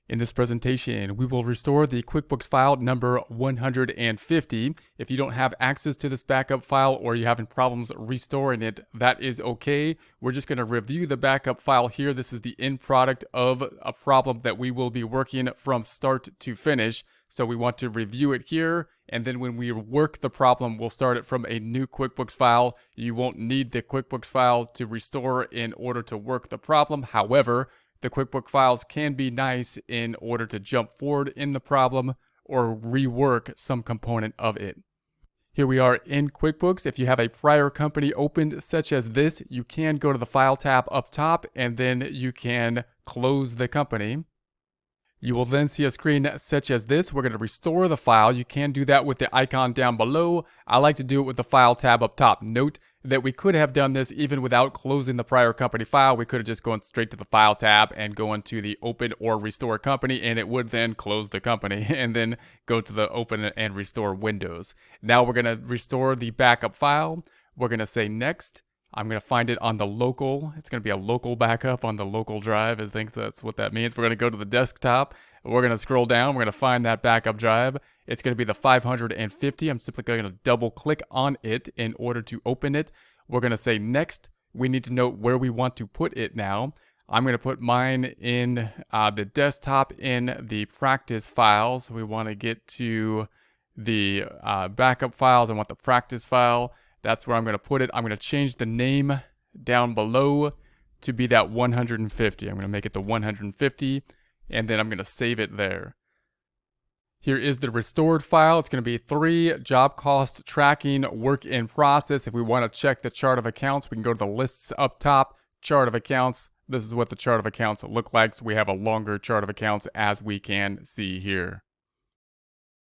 In this presentation, we will restore the QuickBooks file number 150. If you don't have access to this backup file or you're having problems restoring it, that is okay. We're just going to review the backup file here. This is the end product of a problem that we will be working from start to finish. So we want to review it here, and then when we work the problem, we'll start it from a new QuickBooks file. You won't need the QuickBooks file to restore in order to work the problem. However, the QuickBooks files can be nice in order to jump forward in the problem or rework some component of it. Here we are in QuickBooks. If you have a prior company opened such as this, you can go to the File tab up top and then you can close the company. You will then see a screen such as this. We're going to restore the file. You can do that with the icon down below. I like to do it with the File tab up top. Note that we could have done this even without closing the prior company file. We could have just gone straight to the File tab and go into the Open or Restore Company, and it would then close the company and then go to the Open and Restore windows. Now we're going to restore the backup file. We're going to say Next. I'm going to find it on the local. It's going to be a local backup on the local drive. I think that's what that means. We're going to go to the desktop. We're going to scroll down. We're going to find that backup drive. It's going to be the 550. I'm simply going to double click on it in order to open it. We're going to say Next. We need to note where we want to put it now. I'm going to put mine in the desktop in the practice files. We want to get to the backup files. I want the practice file. That's where I'm going to put it. I'm going to change the name down below to be that 150. I'm going to make it the 150, and then I'm going to save it there. Here is the restored file. It's going to be 3 job cost tracking work in process. If we want to check the chart of accounts, we can go to the lists up top, chart of accounts. This is what the chart of accounts look like. So we have a longer chart of accounts as we can see here.